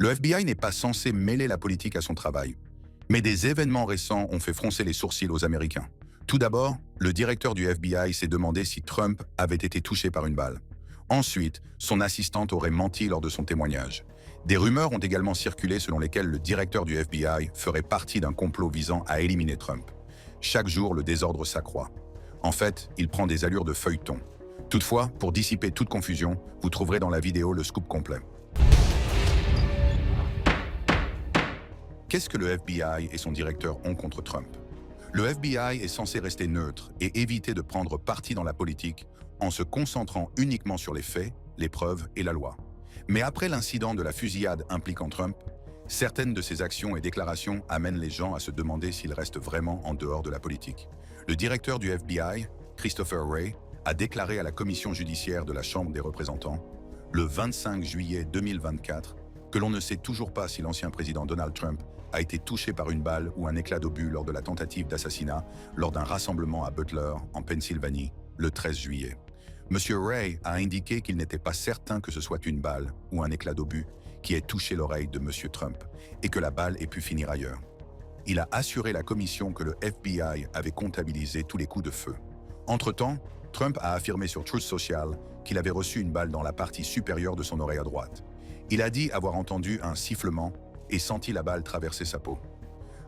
Le FBI n'est pas censé mêler la politique à son travail. Mais des événements récents ont fait froncer les sourcils aux Américains. Tout d'abord, le directeur du FBI s'est demandé si Trump avait été touché par une balle. Ensuite, son assistante aurait menti lors de son témoignage. Des rumeurs ont également circulé selon lesquelles le directeur du FBI ferait partie d'un complot visant à éliminer Trump. Chaque jour, le désordre s'accroît. En fait, il prend des allures de feuilleton. Toutefois, pour dissiper toute confusion, vous trouverez dans la vidéo le scoop complet. Qu'est-ce que le FBI et son directeur ont contre Trump? Le FBI est censé rester neutre et éviter de prendre parti dans la politique en se concentrant uniquement sur les faits, les preuves et la loi. Mais après l'incident de la fusillade impliquant Trump, certaines de ses actions et déclarations amènent les gens à se demander s'il reste vraiment en dehors de la politique. Le directeur du FBI, Christopher Wray, a déclaré à la commission judiciaire de la Chambre des représentants, le 25 juillet 2024, que l'on ne sait toujours pas si l'ancien président Donald Trump a été touché par une balle ou un éclat d'obus lors de la tentative d'assassinat lors d'un rassemblement à Butler, en Pennsylvanie, le 13 juillet. M. Wray a indiqué qu'il n'était pas certain que ce soit une balle ou un éclat d'obus qui ait touché l'oreille de M. Trump et que la balle ait pu finir ailleurs. Il a assuré la commission que le FBI avait comptabilisé tous les coups de feu. Entre-temps, Trump a affirmé sur Truth Social qu'il avait reçu une balle dans la partie supérieure de son oreille à droite. Il a dit avoir entendu un sifflement et senti la balle traverser sa peau.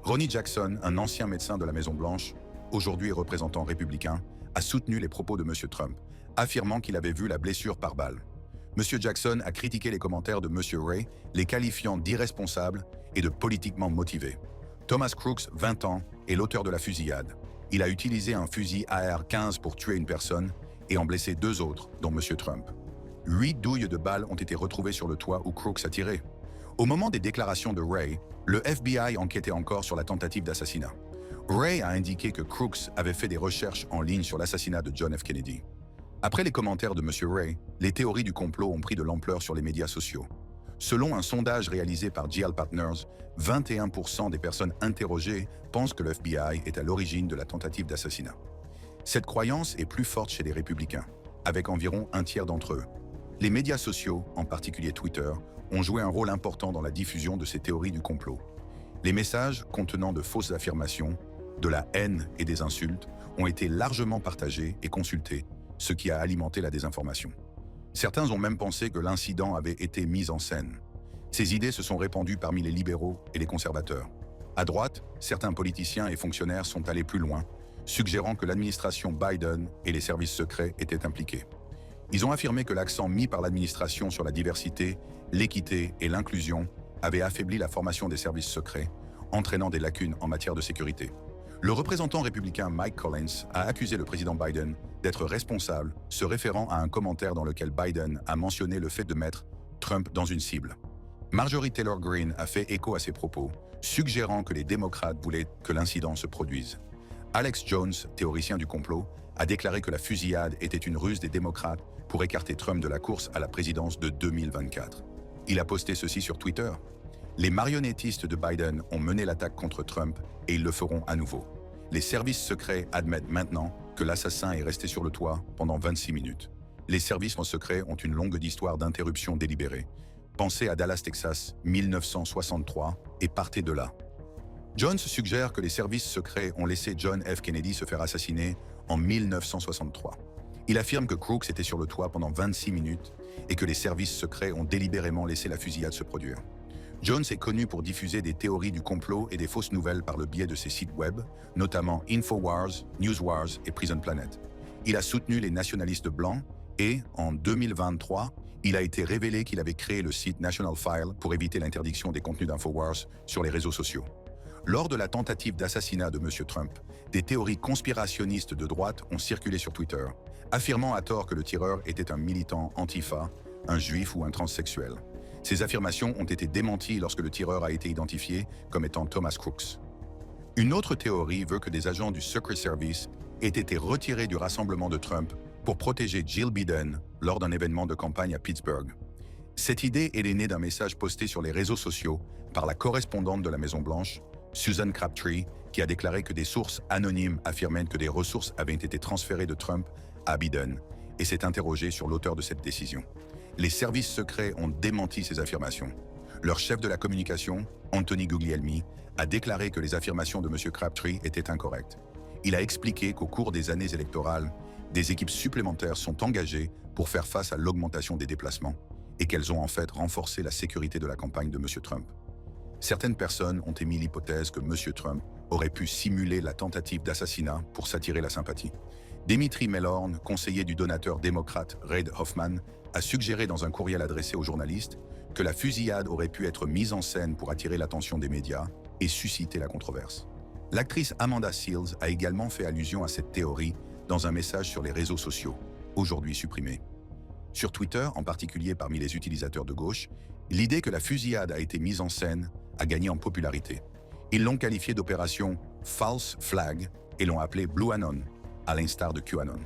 Ronny Jackson, un ancien médecin de la Maison-Blanche, aujourd'hui représentant républicain, a soutenu les propos de M. Trump, affirmant qu'il avait vu la blessure par balle. M. Jackson a critiqué les commentaires de M. Wray, les qualifiant d'irresponsables et de politiquement motivés. Thomas Crooks, 20 ans, est l'auteur de la fusillade. Il a utilisé un fusil AR-15 pour tuer une personne et en blesser 2 autres, dont M. Trump. 8 douilles de balles ont été retrouvées sur le toit où Crooks a tiré. Au moment des déclarations de Wray, le FBI enquêtait encore sur la tentative d'assassinat. Wray a indiqué que Crooks avait fait des recherches en ligne sur l'assassinat de John F. Kennedy. Après les commentaires de M. Wray, les théories du complot ont pris de l'ampleur sur les médias sociaux. Selon un sondage réalisé par GL Partners, 21% des personnes interrogées pensent que le FBI est à l'origine de la tentative d'assassinat. Cette croyance est plus forte chez les républicains, avec environ un tiers d'entre eux. Les médias sociaux, en particulier Twitter, ont joué un rôle important dans la diffusion de ces théories du complot. Les messages contenant de fausses affirmations, de la haine et des insultes ont été largement partagés et consultés, ce qui a alimenté la désinformation. Certains ont même pensé que l'incident avait été mis en scène. Ces idées se sont répandues parmi les libéraux et les conservateurs. À droite, certains politiciens et fonctionnaires sont allés plus loin, suggérant que l'administration Biden et les services secrets étaient impliqués. Ils ont affirmé que l'accent mis par l'administration sur la diversité, l'équité et l'inclusion avait affaibli la formation des services secrets, entraînant des lacunes en matière de sécurité. Le représentant républicain Mike Collins a accusé le président Biden d'être responsable, se référant à un commentaire dans lequel Biden a mentionné le fait de mettre Trump dans une cible. Marjorie Taylor Greene a fait écho à ces propos, suggérant que les démocrates voulaient que l'incident se produise. Alex Jones, théoricien du complot, a déclaré que la fusillade était une ruse des démocrates pour écarter Trump de la course à la présidence de 2024. Il a posté ceci sur Twitter. Les marionnettistes de Biden ont mené l'attaque contre Trump et ils le feront à nouveau. Les services secrets admettent maintenant que l'assassin est resté sur le toit pendant 26 minutes. Les services secrets ont une longue histoire d'interruption délibérée. Pensez à Dallas, Texas, 1963, et partez de là. Jones suggère que les services secrets ont laissé John F. Kennedy se faire assassiner en 1963. Il affirme que Crooks était sur le toit pendant 26 minutes et que les services secrets ont délibérément laissé la fusillade se produire. Jones est connu pour diffuser des théories du complot et des fausses nouvelles par le biais de ses sites web, notamment InfoWars, NewsWars et Prison Planet. Il a soutenu les nationalistes blancs et, en 2023, il a été révélé qu'il avait créé le site National File pour éviter l'interdiction des contenus d'InfoWars sur les réseaux sociaux. Lors de la tentative d'assassinat de M. Trump, des théories conspirationnistes de droite ont circulé sur Twitter, affirmant à tort que le tireur était un militant Antifa, un juif ou un transsexuel. Ces affirmations ont été démenties lorsque le tireur a été identifié comme étant Thomas Crooks. Une autre théorie veut que des agents du Secret Service aient été retirés du rassemblement de Trump pour protéger Jill Biden lors d'un événement de campagne à Pittsburgh. Cette idée est née d'un message posté sur les réseaux sociaux par la correspondante de la Maison-Blanche, Susan Crabtree, qui a déclaré que des sources anonymes affirmaient que des ressources avaient été transférées de Trump à Biden et s'est interrogée sur l'auteur de cette décision. Les services secrets ont démenti ces affirmations. Leur chef de la communication, Anthony Guglielmi, a déclaré que les affirmations de M. Crabtree étaient incorrectes. Il a expliqué qu'au cours des années électorales, des équipes supplémentaires sont engagées pour faire face à l'augmentation des déplacements et qu'elles ont en fait renforcé la sécurité de la campagne de M. Trump. Certaines personnes ont émis l'hypothèse que M. Trump aurait pu simuler la tentative d'assassinat pour s'attirer la sympathie. Dimitri Mellorn, conseiller du donateur démocrate Reid Hoffman, a suggéré dans un courriel adressé aux journalistes que la fusillade aurait pu être mise en scène pour attirer l'attention des médias et susciter la controverse. L'actrice Amanda Seales a également fait allusion à cette théorie dans un message sur les réseaux sociaux, aujourd'hui supprimé. Sur Twitter, en particulier parmi les utilisateurs de gauche, l'idée que la fusillade a été mise en scène a gagné en popularité. Ils l'ont qualifiée d'opération « false flag » et l'ont appelée « Blue Anon », à l'instar de QAnon.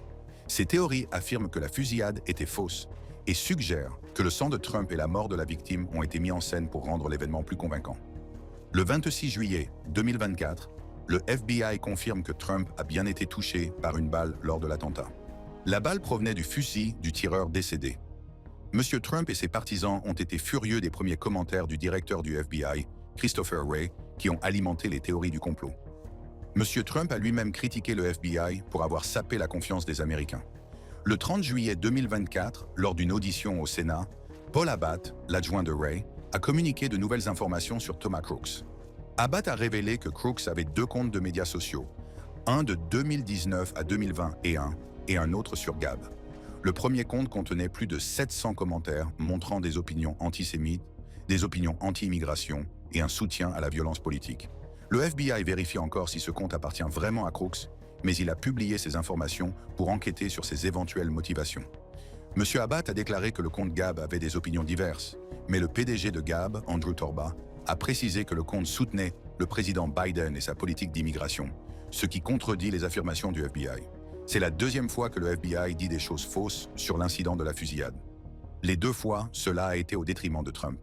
Ces théories affirment que la fusillade était fausse et suggèrent que le sang de Trump et la mort de la victime ont été mis en scène pour rendre l'événement plus convaincant. Le 26 juillet 2024, le FBI confirme que Trump a bien été touché par une balle lors de l'attentat. La balle provenait du fusil du tireur décédé. M. Trump et ses partisans ont été furieux des premiers commentaires du directeur du FBI, Christopher Wray, qui ont alimenté les théories du complot. M. Trump a lui-même critiqué le FBI pour avoir sapé la confiance des Américains. Le 30 juillet 2024, lors d'une audition au Sénat, Paul Abbott, l'adjoint de Wray, a communiqué de nouvelles informations sur Thomas Crooks. Abbott a révélé que Crooks avait 2 comptes de médias sociaux, un de 2019 à 2020 et un autre sur Gab. Le premier compte contenait plus de 700 commentaires montrant des opinions antisémites, des opinions anti-immigration et un soutien à la violence politique. Le FBI vérifie encore si ce compte appartient vraiment à Crooks, mais il a publié ces informations pour enquêter sur ses éventuelles motivations. M. Abbott a déclaré que le compte Gab avait des opinions diverses, mais le PDG de Gab, Andrew Torba, a précisé que le compte soutenait le président Biden et sa politique d'immigration, ce qui contredit les affirmations du FBI. C'est la 2e fois que le FBI dit des choses fausses sur l'incident de la fusillade. Les 2 fois, cela a été au détriment de Trump.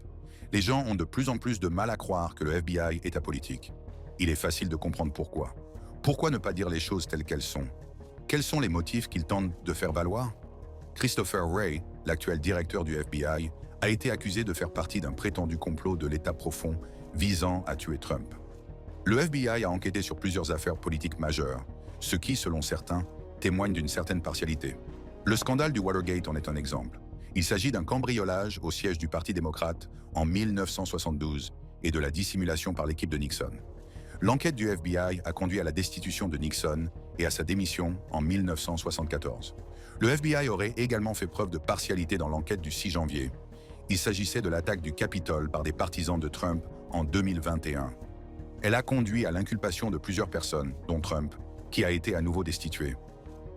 Les gens ont de plus en plus de mal à croire que le FBI est apolitique. Il est facile de comprendre pourquoi. Pourquoi ne pas dire les choses telles qu'elles sont? Quels sont les motifs qu'ils tentent de faire valoir? Christopher Wray, l'actuel directeur du FBI, a été accusé de faire partie d'un prétendu complot de l'État profond visant à tuer Trump. Le FBI a enquêté sur plusieurs affaires politiques majeures, ce qui, selon certains, témoigne d'une certaine partialité. Le scandale du Watergate en est un exemple. Il s'agit d'un cambriolage au siège du Parti démocrate en 1972 et de la dissimulation par l'équipe de Nixon. L'enquête du FBI a conduit à la destitution de Nixon et à sa démission en 1974. Le FBI aurait également fait preuve de partialité dans l'enquête du 6 janvier. Il s'agissait de l'attaque du Capitole par des partisans de Trump en 2021. Elle a conduit à l'inculpation de plusieurs personnes, dont Trump, qui a été à nouveau destitué.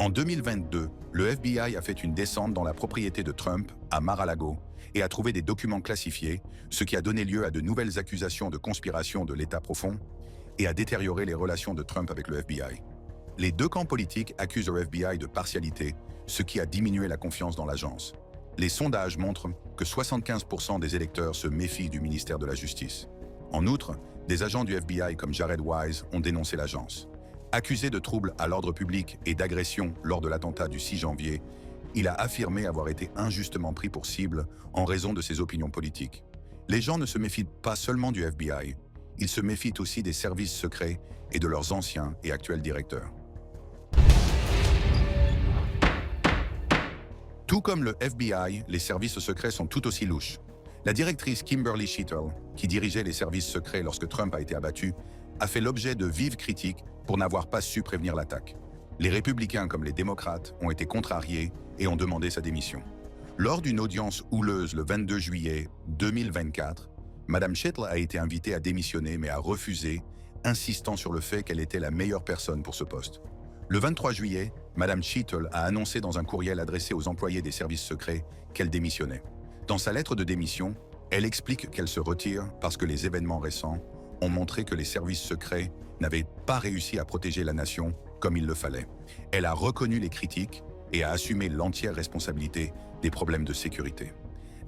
En 2022, le FBI a fait une descente dans la propriété de Trump, à Mar-a-Lago, et a trouvé des documents classifiés, ce qui a donné lieu à de nouvelles accusations de conspiration de l'État profond et a détérioré les relations de Trump avec le FBI. Les 2 camps politiques accusent le FBI de partialité, ce qui a diminué la confiance dans l'agence. Les sondages montrent que 75% des électeurs se méfient du ministère de la Justice. En outre, des agents du FBI comme Jared Wise ont dénoncé l'agence. Accusé de troubles à l'ordre public et d'agression lors de l'attentat du 6 janvier, il a affirmé avoir été injustement pris pour cible en raison de ses opinions politiques. Les gens ne se méfient pas seulement du FBI, ils se méfient aussi des services secrets et de leurs anciens et actuels directeurs. Tout comme le FBI, les services secrets sont tout aussi louches. La directrice Kimberly Sheetal, qui dirigeait les services secrets lorsque Trump a été abattu, a fait l'objet de vives critiques pour n'avoir pas su prévenir l'attaque. Les républicains comme les démocrates ont été contrariés et ont demandé sa démission. Lors d'une audience houleuse le 22 juillet 2024, Mme Sheetal a été invitée à démissionner mais a refusé, insistant sur le fait qu'elle était la meilleure personne pour ce poste. Le 23 juillet, Mme Sheetal a annoncé dans un courriel adressé aux employés des services secrets qu'elle démissionnait. Dans sa lettre de démission, elle explique qu'elle se retire parce que les événements récents ont montré que les services secrets n'avaient pas réussi à protéger la nation comme il le fallait. Elle a reconnu les critiques et a assumé l'entière responsabilité des problèmes de sécurité.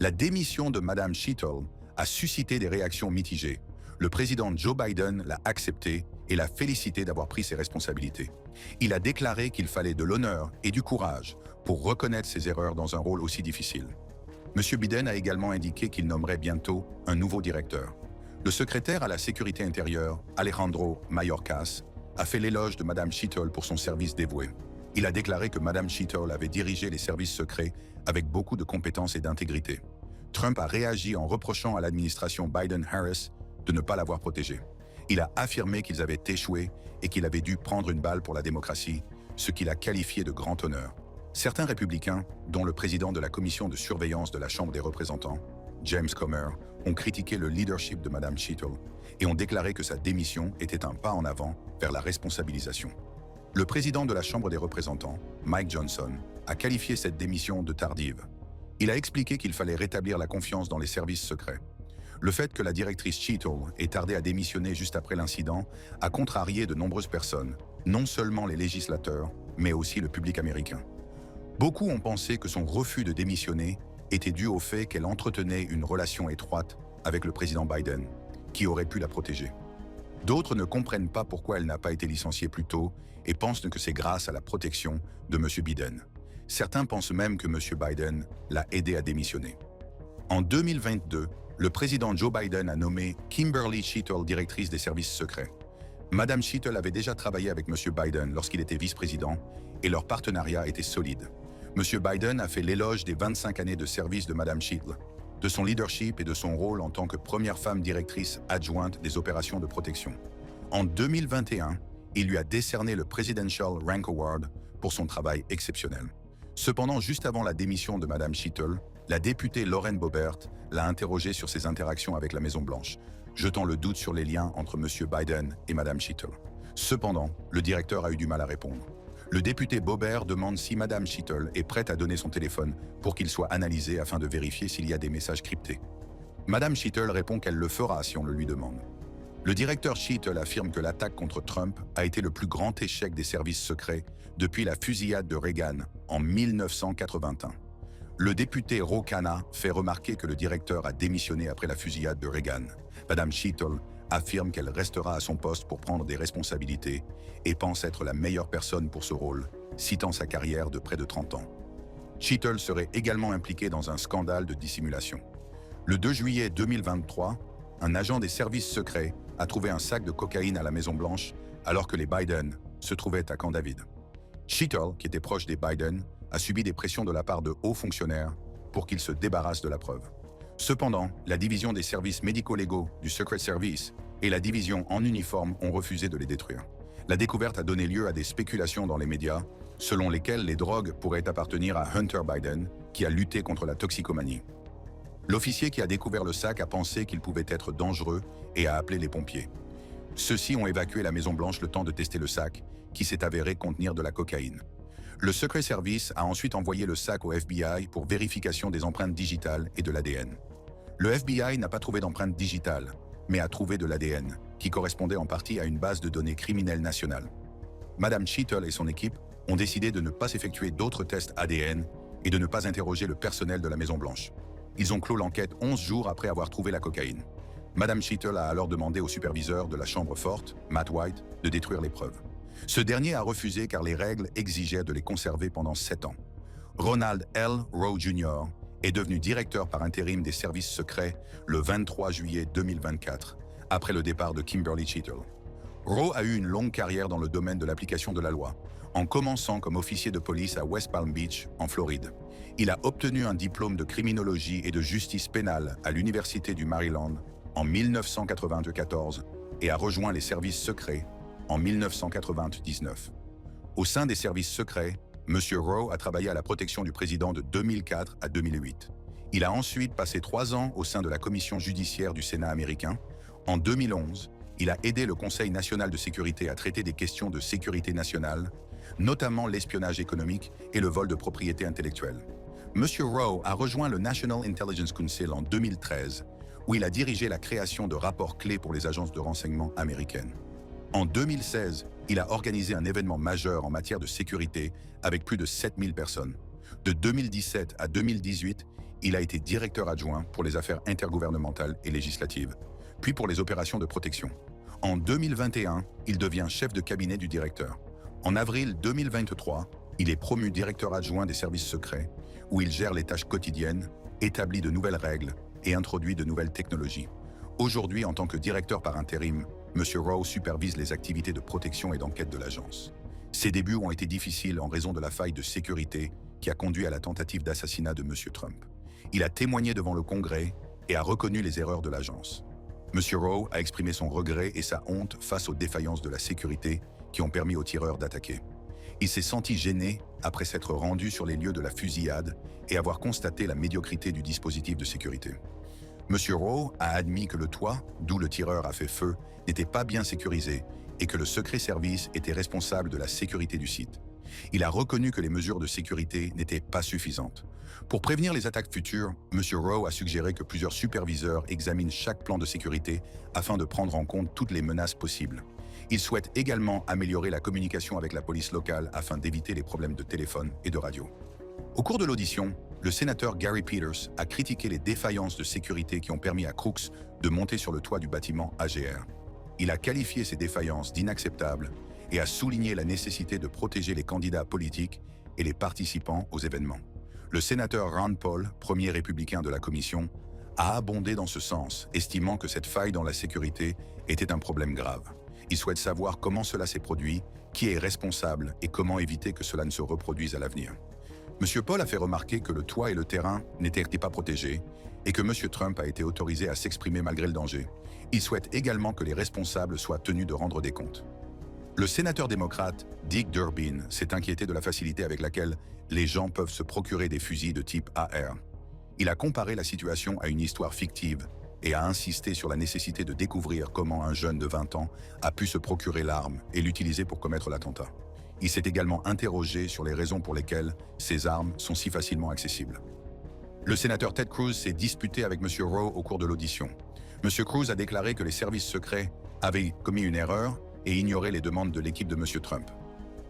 La démission de Mme Sheetal a suscité des réactions mitigées. Le président Joe Biden l'a accepté et l'a félicité d'avoir pris ses responsabilités. Il a déclaré qu'il fallait de l'honneur et du courage pour reconnaître ses erreurs dans un rôle aussi difficile. M. Biden a également indiqué qu'il nommerait bientôt un nouveau directeur. Le secrétaire à la sécurité intérieure, Alejandro Mayorkas, a fait l'éloge de Mme Schiettle pour son service dévoué. Il a déclaré que Mme Schiettle avait dirigé les services secrets avec beaucoup de compétences et d'intégrité. Trump a réagi en reprochant à l'administration Biden-Harris de ne pas l'avoir protégée. Il a affirmé qu'ils avaient échoué et qu'il avait dû prendre une balle pour la démocratie, ce qu'il a qualifié de grand honneur. Certains républicains, dont le président de la commission de surveillance de la Chambre des représentants, James Comer, ont critiqué le leadership de Mme Schiettle et ont déclaré que sa démission était un pas en avant vers la responsabilisation. Le président de la Chambre des représentants, Mike Johnson, a qualifié cette démission de tardive. Il a expliqué qu'il fallait rétablir la confiance dans les services secrets. Le fait que la directrice Schiettle ait tardé à démissionner juste après l'incident a contrarié de nombreuses personnes, non seulement les législateurs, mais aussi le public américain. Beaucoup ont pensé que son refus de démissionner était dû au fait qu'elle entretenait une relation étroite avec le président Biden, qui aurait pu la protéger. D'autres ne comprennent pas pourquoi elle n'a pas été licenciée plus tôt et pensent que c'est grâce à la protection de M. Biden. Certains pensent même que M. Biden l'a aidé à démissionner. En 2022, le président Joe Biden a nommé Kimberly Schiettle directrice des services secrets. Mme Schiettle avait déjà travaillé avec M. Biden lorsqu'il était vice-président et leur partenariat était solide. M. Biden a fait l'éloge des 25 années de service de Mme Schiettle, de son leadership et de son rôle en tant que première femme directrice adjointe des opérations de protection. En 2021, il lui a décerné le Presidential Rank Award pour son travail exceptionnel. Cependant, juste avant la démission de Mme Schiettle, la députée Lauren Boebert l'a interrogée sur ses interactions avec la Maison-Blanche, jetant le doute sur les liens entre M. Biden et Mme Schiettle. Cependant, le directeur a eu du mal à répondre. Le député Boebert demande si Mme Schiettle est prête à donner son téléphone pour qu'il soit analysé afin de vérifier s'il y a des messages cryptés. Mme Schiettle répond qu'elle le fera si on le lui demande. Le directeur Schiettle affirme que l'attaque contre Trump a été le plus grand échec des services secrets depuis la fusillade de Reagan en 1981. Le député Ro Khanna fait remarquer que le directeur a démissionné après la fusillade de Reagan. Mme Schiettle affirme qu'elle restera à son poste pour prendre des responsabilités et pense être la meilleure personne pour ce rôle, citant sa carrière de près de 30 ans. Schiettle serait également impliquée dans un scandale de dissimulation. Le 2 juillet 2023, un agent des services secrets a trouvé un sac de cocaïne à la Maison-Blanche alors que les Biden se trouvaient à Camp David. Schiettle, qui était proche des Biden, a subi des pressions de la part de hauts fonctionnaires pour qu'ils se débarrassent de la preuve. Cependant, la division des services médico-légaux du Secret Service et la division en uniforme ont refusé de les détruire. La découverte a donné lieu à des spéculations dans les médias, selon lesquelles les drogues pourraient appartenir à Hunter Biden, qui a lutté contre la toxicomanie. L'officier qui a découvert le sac a pensé qu'il pouvait être dangereux et a appelé les pompiers. Ceux-ci ont évacué la Maison-Blanche le temps de tester le sac, qui s'est avéré contenir de la cocaïne. Le Secret Service a ensuite envoyé le sac au FBI pour vérification des empreintes digitales et de l'ADN. Le FBI n'a pas trouvé d'empreintes digitales, mais a trouvé de l'ADN, qui correspondait en partie à une base de données criminelle nationale. Mme Schiettle et son équipe ont décidé de ne pas effectuer d'autres tests ADN et de ne pas interroger le personnel de la Maison-Blanche. Ils ont clos l'enquête 11 jours après avoir trouvé la cocaïne. Mme Schiettle a alors demandé au superviseur de la Chambre forte, Matt White, de détruire les preuves. Ce dernier a refusé car les règles exigeaient de les conserver pendant 7 ans. Ronald L. Rowe Jr. est devenu directeur par intérim des services secrets le 23 juillet 2024, après le départ de Kimberly Schiettle. Rowe a eu une longue carrière dans le domaine de l'application de la loi, en commençant comme officier de police à West Palm Beach, en Floride. Il a obtenu un diplôme de criminologie et de justice pénale à l'Université du Maryland en 1994 et a rejoint les services secrets en 1999. Au sein des services secrets, M. Rowe a travaillé à la protection du président de 2004 à 2008. Il a ensuite passé 3 ans au sein de la commission judiciaire du Sénat américain. En 2011, il a aidé le Conseil national de sécurité à traiter des questions de sécurité nationale, notamment l'espionnage économique et le vol de propriété intellectuelle. M. Rowe a rejoint le National Intelligence Council en 2013, où il a dirigé la création de rapports clés pour les agences de renseignement américaines. En 2016, il a organisé un événement majeur en matière de sécurité avec plus de 7000 personnes. De 2017 à 2018, il a été directeur adjoint pour les affaires intergouvernementales et législatives, puis pour les opérations de protection. En 2021, il devient chef de cabinet du directeur. En avril 2023, il est promu directeur adjoint des services secrets, où il gère les tâches quotidiennes, établi de nouvelles règles et introduit de nouvelles technologies. Aujourd'hui, en tant que directeur par intérim, M. Rowe supervise les activités de protection et d'enquête de l'agence. Ses débuts ont été difficiles en raison de la faille de sécurité qui a conduit à la tentative d'assassinat de M. Trump. Il a témoigné devant le Congrès et a reconnu les erreurs de l'agence. M. Rowe a exprimé son regret et sa honte face aux défaillances de la sécurité qui ont permis aux tireurs d'attaquer. Il s'est senti gêné après s'être rendu sur les lieux de la fusillade et avoir constaté la médiocrité du dispositif de sécurité. M. Rowe a admis que le toit, d'où le tireur a fait feu, n'était pas bien sécurisé et que le secret service était responsable de la sécurité du site. Il a reconnu que les mesures de sécurité n'étaient pas suffisantes. Pour prévenir les attaques futures, M. Rowe a suggéré que plusieurs superviseurs examinent chaque plan de sécurité afin de prendre en compte toutes les menaces possibles. Il souhaite également améliorer la communication avec la police locale afin d'éviter les problèmes de téléphone et de radio. Au cours de l'audition, le sénateur Gary Peters a critiqué les défaillances de sécurité qui ont permis à Crooks de monter sur le toit du bâtiment AGR. Il a qualifié ces défaillances d'inacceptables et a souligné la nécessité de protéger les candidats politiques et les participants aux événements. Le sénateur Rand Paul, premier républicain de la commission, a abondé dans ce sens, estimant que cette faille dans la sécurité était un problème grave. Il souhaite savoir comment cela s'est produit, qui est responsable et comment éviter que cela ne se reproduise à l'avenir. M. Paul a fait remarquer que le toit et le terrain n'étaient pas protégés et que M. Trump a été autorisé à s'exprimer malgré le danger. Il souhaite également que les responsables soient tenus de rendre des comptes. Le sénateur démocrate Dick Durbin s'est inquiété de la facilité avec laquelle les gens peuvent se procurer des fusils de type AR. Il a comparé la situation à une histoire fictive et a insisté sur la nécessité de découvrir comment un jeune de 20 ans a pu se procurer l'arme et l'utiliser pour commettre l'attentat. Il s'est également interrogé sur les raisons pour lesquelles ces armes sont si facilement accessibles. Le sénateur Ted Cruz s'est disputé avec M. Rowe au cours de l'audition. M. Cruz a déclaré que les services secrets avaient commis une erreur et ignoré les demandes de l'équipe de M. Trump.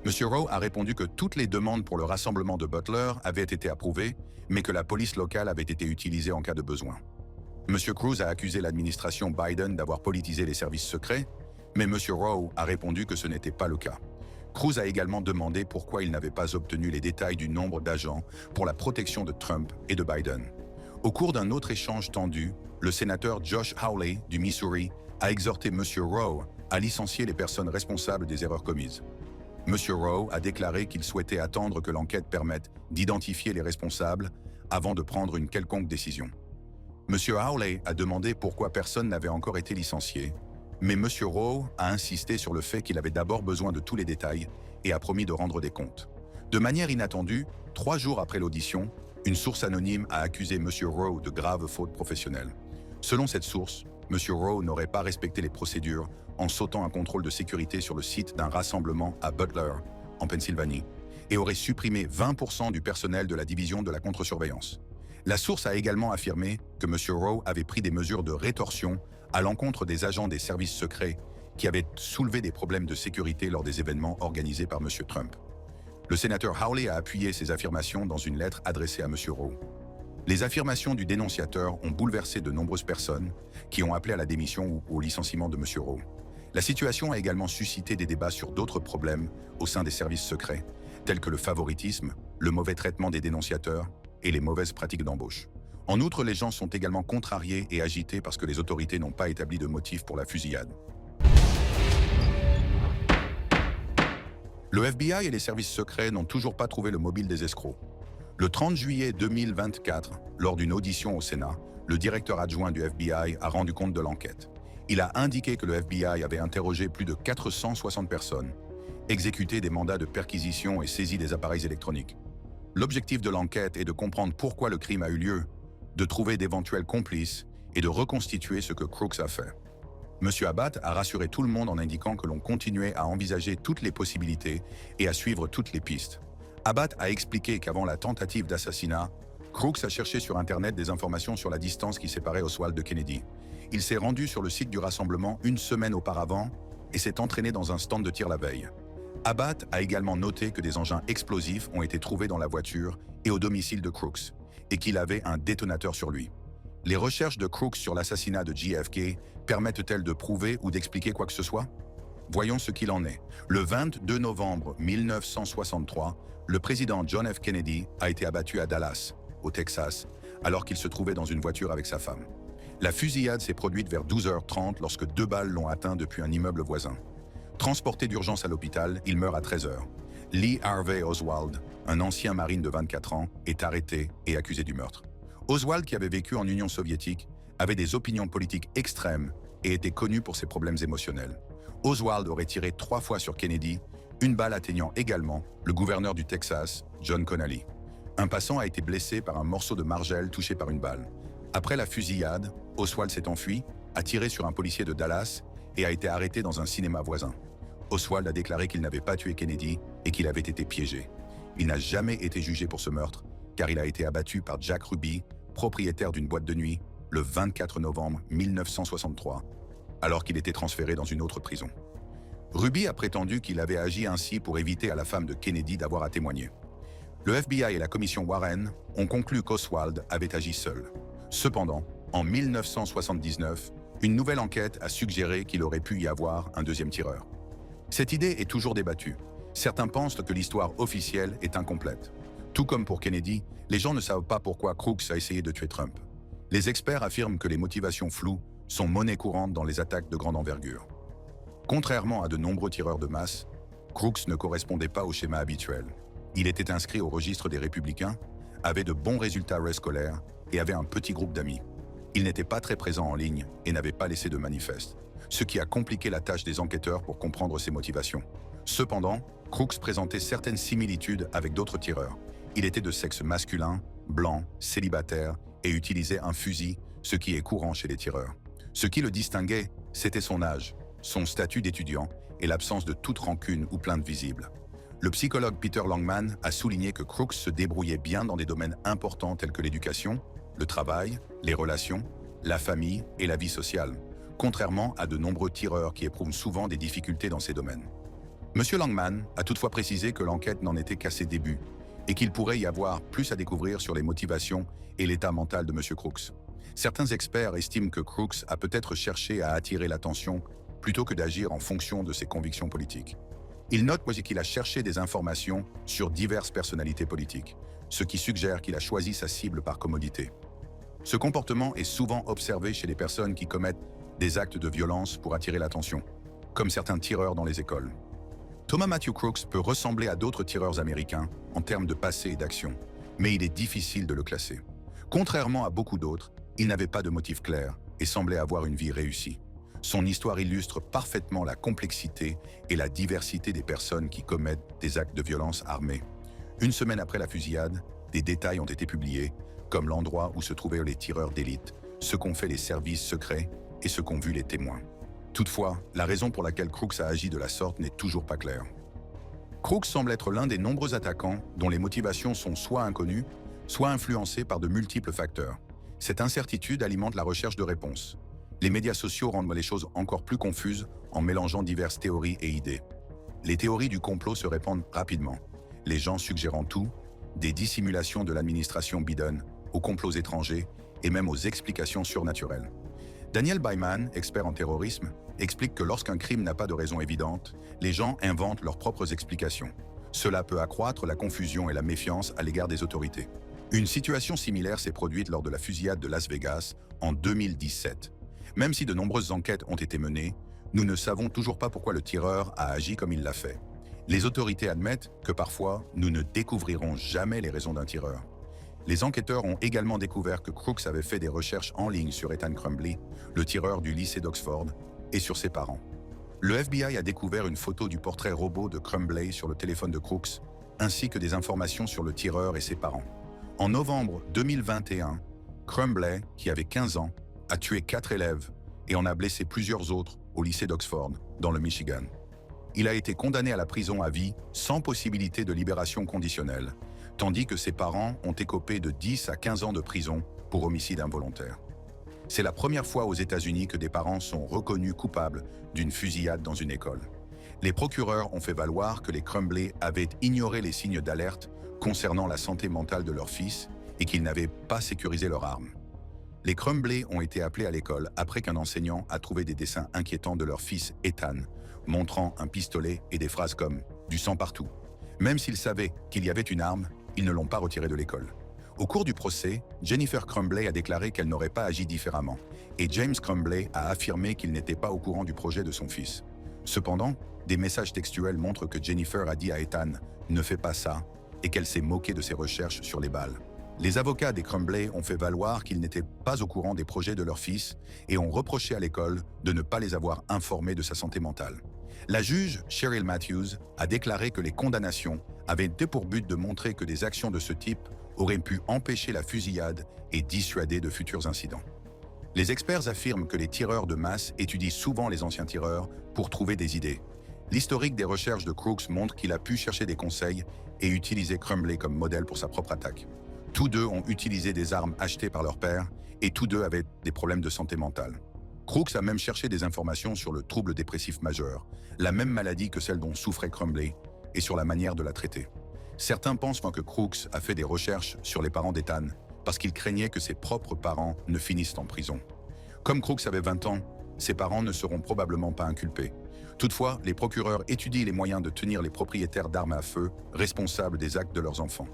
M. Rowe a répondu que toutes les demandes pour le rassemblement de Butler avaient été approuvées, mais que la police locale avait été utilisée en cas de besoin. M. Cruz a accusé l'administration Biden d'avoir politisé les services secrets, mais M. Rowe a répondu que ce n'était pas le cas. Cruz a également demandé pourquoi il n'avait pas obtenu les détails du nombre d'agents pour la protection de Trump et de Biden. Au cours d'un autre échange tendu, le sénateur Josh Hawley du Missouri a exhorté M. Rowe à licencier les personnes responsables des erreurs commises. M. Rowe a déclaré qu'il souhaitait attendre que l'enquête permette d'identifier les responsables avant de prendre une quelconque décision. M. Hawley a demandé pourquoi personne n'avait encore été licencié, mais M. Rowe a insisté sur le fait qu'il avait d'abord besoin de tous les détails et a promis de rendre des comptes. De manière inattendue, 3 jours après l'audition, une source anonyme a accusé M. Rowe de graves fautes professionnelles. Selon cette source, M. Rowe n'aurait pas respecté les procédures en sautant un contrôle de sécurité sur le site d'un rassemblement à Butler, en Pennsylvanie, et aurait supprimé 20% du personnel de la division de la contre-surveillance. La source a également affirmé que M. Rowe avait pris des mesures de rétorsion à l'encontre des agents des services secrets qui avaient soulevé des problèmes de sécurité lors des événements organisés par M. Trump. Le sénateur Hawley a appuyé ces affirmations dans une lettre adressée à M. Rowe. Les affirmations du dénonciateur ont bouleversé de nombreuses personnes qui ont appelé à la démission ou au licenciement de M. Rowe. La situation a également suscité des débats sur d'autres problèmes au sein des services secrets, tels que le favoritisme, le mauvais traitement des dénonciateurs et les mauvaises pratiques d'embauche. En outre, les gens sont également contrariés et agités parce que les autorités n'ont pas établi de motif pour la fusillade. Le FBI et les services secrets n'ont toujours pas trouvé le mobile des escrocs. Le 30 juillet 2024, lors d'une audition au Sénat, le directeur adjoint du FBI a rendu compte de l'enquête. Il a indiqué que le FBI avait interrogé plus de 460 personnes, exécuté des mandats de perquisition et saisi des appareils électroniques. L'objectif de l'enquête est de comprendre pourquoi le crime a eu lieu, de trouver d'éventuels complices et de reconstituer ce que Crooks a fait. M. Abbott a rassuré tout le monde en indiquant que l'on continuait à envisager toutes les possibilités et à suivre toutes les pistes. Abbott a expliqué qu'avant la tentative d'assassinat, Crooks a cherché sur Internet des informations sur la distance qui séparait Oswald de Kennedy. Il s'est rendu sur le site du rassemblement une semaine auparavant et s'est entraîné dans un stand de tir la veille. Abbott a également noté que des engins explosifs ont été trouvés dans la voiture et au domicile de Crooks, et qu'il avait un détonateur sur lui. Les recherches de Crooks sur l'assassinat de JFK permettent-elles de prouver ou d'expliquer quoi que ce soit? Voyons ce qu'il en est. Le 22 novembre 1963, le président John F. Kennedy a été abattu à Dallas, au Texas, alors qu'il se trouvait dans une voiture avec sa femme. La fusillade s'est produite vers 12h30 lorsque 2 balles l'ont atteint depuis un immeuble voisin. Transporté d'urgence à l'hôpital, il meurt à 13h. Lee Harvey Oswald, un ancien marine de 24 ans, est arrêté et accusé du meurtre. Oswald, qui avait vécu en Union soviétique, avait des opinions politiques extrêmes et était connu pour ses problèmes émotionnels. Oswald aurait tiré 3 fois sur Kennedy, une balle atteignant également le gouverneur du Texas, John Connally. Un passant a été blessé par un morceau de margelle touché par une balle. Après la fusillade, Oswald s'est enfui, a tiré sur un policier de Dallas et a été arrêté dans un cinéma voisin. Oswald a déclaré qu'il n'avait pas tué Kennedy et qu'il avait été piégé. Il n'a jamais été jugé pour ce meurtre, car il a été abattu par Jack Ruby, propriétaire d'une boîte de nuit, le 24 novembre 1963, alors qu'il était transféré dans une autre prison. Ruby a prétendu qu'il avait agi ainsi pour éviter à la femme de Kennedy d'avoir à témoigner. Le FBI et la commission Warren ont conclu qu'Oswald avait agi seul. Cependant, en 1979, une nouvelle enquête a suggéré qu'il aurait pu y avoir un deuxième tireur. Cette idée est toujours débattue. Certains pensent que l'histoire officielle est incomplète. Tout comme pour Kennedy, les gens ne savent pas pourquoi Crooks a essayé de tuer Trump. Les experts affirment que les motivations floues sont monnaie courante dans les attaques de grande envergure. Contrairement à de nombreux tireurs de masse, Crooks ne correspondait pas au schéma habituel. Il était inscrit au registre des Républicains, avait de bons résultats scolaires et avait un petit groupe d'amis. Il n'était pas très présent en ligne et n'avait pas laissé de manifeste, ce qui a compliqué la tâche des enquêteurs pour comprendre ses motivations. Cependant, Crooks présentait certaines similitudes avec d'autres tireurs. Il était de sexe masculin, blanc, célibataire et utilisait un fusil, ce qui est courant chez les tireurs. Ce qui le distinguait, c'était son âge, son statut d'étudiant et l'absence de toute rancune ou plainte visible. Le psychologue Peter Langman a souligné que Crooks se débrouillait bien dans des domaines importants tels que l'éducation, le travail, les relations, la famille et la vie sociale, contrairement à de nombreux tireurs qui éprouvent souvent des difficultés dans ces domaines. M. Langman a toutefois précisé que l'enquête n'en était qu'à ses débuts et qu'il pourrait y avoir plus à découvrir sur les motivations et l'état mental de M. Crooks. Certains experts estiment que Crooks a peut-être cherché à attirer l'attention plutôt que d'agir en fonction de ses convictions politiques. Il note qu'il a cherché des informations sur diverses personnalités politiques, ce qui suggère qu'il a choisi sa cible par commodité. Ce comportement est souvent observé chez les personnes qui commettent des actes de violence pour attirer l'attention, comme certains tireurs dans les écoles. Thomas Matthew Crooks peut ressembler à d'autres tireurs américains en termes de passé et d'action, mais il est difficile de le classer. Contrairement à beaucoup d'autres, il n'avait pas de motif clair et semblait avoir une vie réussie. Son histoire illustre parfaitement la complexité et la diversité des personnes qui commettent des actes de violence armés. Une semaine après la fusillade, des détails ont été publiés, comme l'endroit où se trouvaient les tireurs d'élite, ce qu'ont fait les services secrets et ce qu'ont vu les témoins. Toutefois, la raison pour laquelle Crooks a agi de la sorte n'est toujours pas claire. Crooks semble être l'un des nombreux attaquants dont les motivations sont soit inconnues, soit influencées par de multiples facteurs. Cette incertitude alimente la recherche de réponses. Les médias sociaux rendent les choses encore plus confuses en mélangeant diverses théories et idées. Les théories du complot se répandent rapidement, les gens suggérant tout, des dissimulations de l'administration Biden aux complots étrangers et même aux explications surnaturelles. Daniel Byman, expert en terrorisme, explique que lorsqu'un crime n'a pas de raison évidente, les gens inventent leurs propres explications. Cela peut accroître la confusion et la méfiance à l'égard des autorités. Une situation similaire s'est produite lors de la fusillade de Las Vegas en 2017. Même si de nombreuses enquêtes ont été menées, nous ne savons toujours pas pourquoi le tireur a agi comme il l'a fait. Les autorités admettent que parfois, nous ne découvrirons jamais les raisons d'un tireur. Les enquêteurs ont également découvert que Crooks avait fait des recherches en ligne sur Ethan Crumbley, le tireur du lycée d'Oxford, et sur ses parents. Le FBI a découvert une photo du portrait robot de Crumbley sur le téléphone de Crooks, ainsi que des informations sur le tireur et ses parents. En novembre 2021, Crumbley, qui avait 15 ans, a tué 4 élèves et en a blessé plusieurs autres au lycée d'Oxford, dans le Michigan. Il a été condamné à la prison à vie sans possibilité de libération conditionnelle, tandis que ses parents ont écopé de 10 à 15 ans de prison pour homicide involontaire. C'est la première fois aux États-Unis que des parents sont reconnus coupables d'une fusillade dans une école. Les procureurs ont fait valoir que les Crumbley avaient ignoré les signes d'alerte concernant la santé mentale de leur fils et qu'ils n'avaient pas sécurisé leur arme. Les Crumbley ont été appelés à l'école après qu'un enseignant a trouvé des dessins inquiétants de leur fils Ethan, montrant un pistolet et des phrases comme « du sang partout ». Même s'ils savaient qu'il y avait une arme, ils ne l'ont pas retiré de l'école. Au cours du procès, Jennifer Crumbley a déclaré qu'elle n'aurait pas agi différemment, et James Crumbley a affirmé qu'il n'était pas au courant du projet de son fils. Cependant, des messages textuels montrent que Jennifer a dit à Ethan « ne fais pas ça » et qu'elle s'est moquée de ses recherches sur les balles. Les avocats des Crumbley ont fait valoir qu'ils n'étaient pas au courant des projets de leur fils et ont reproché à l'école de ne pas les avoir informés de sa santé mentale. La juge, Cheryl Matthews, a déclaré que les condamnations avaient été pour but de montrer que des actions de ce type auraient pu empêcher la fusillade et dissuader de futurs incidents. Les experts affirment que les tireurs de masse étudient souvent les anciens tireurs pour trouver des idées. L'historique des recherches de Crooks montre qu'il a pu chercher des conseils et utiliser Crumbley comme modèle pour sa propre attaque. Tous deux ont utilisé des armes achetées par leur père et tous deux avaient des problèmes de santé mentale. Crooks a même cherché des informations sur le trouble dépressif majeur, la même maladie que celle dont souffrait Crumbley, et sur la manière de la traiter. Certains pensent que Crooks a fait des recherches sur les parents d'Ethan parce qu'il craignait que ses propres parents ne finissent en prison. Comme Crooks avait 20 ans, ses parents ne seront probablement pas inculpés. Toutefois, les procureurs étudient les moyens de tenir les propriétaires d'armes à feu responsables des actes de leurs enfants.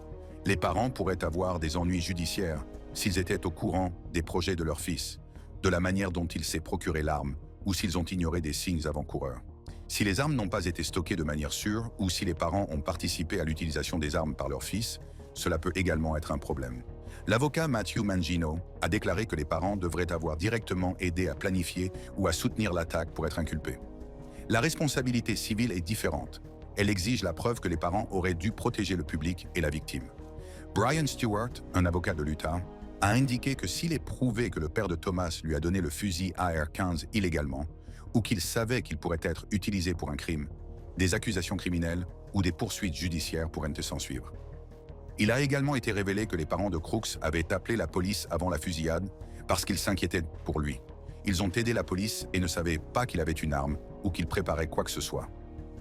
Les parents pourraient avoir des ennuis judiciaires s'ils étaient au courant des projets de leur fils, de la manière dont il s'est procuré l'arme ou s'ils ont ignoré des signes avant-coureurs. Si les armes n'ont pas été stockées de manière sûre ou si les parents ont participé à l'utilisation des armes par leur fils, cela peut également être un problème. L'avocat Matthew Mangino a déclaré que les parents devraient avoir directement aidé à planifier ou à soutenir l'attaque pour être inculpés. La responsabilité civile est différente. Elle exige la preuve que les parents auraient dû protéger le public et la victime. Brian Stewart, un avocat de l'Utah, a indiqué que s'il est prouvé que le père de Thomas lui a donné le fusil AR-15 illégalement, ou qu'il savait qu'il pourrait être utilisé pour un crime, des accusations criminelles ou des poursuites judiciaires pourraient s'ensuivre. Il a également été révélé que les parents de Crooks avaient appelé la police avant la fusillade parce qu'ils s'inquiétaient pour lui. Ils ont aidé la police et ne savaient pas qu'il avait une arme ou qu'il préparait quoi que ce soit.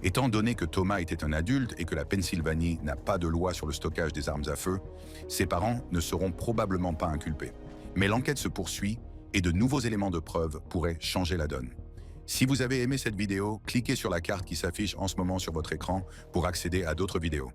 Étant donné que Thomas était un adulte et que la Pennsylvanie n'a pas de loi sur le stockage des armes à feu, ses parents ne seront probablement pas inculpés. Mais l'enquête se poursuit et de nouveaux éléments de preuve pourraient changer la donne. Si vous avez aimé cette vidéo, cliquez sur la carte qui s'affiche en ce moment sur votre écran pour accéder à d'autres vidéos.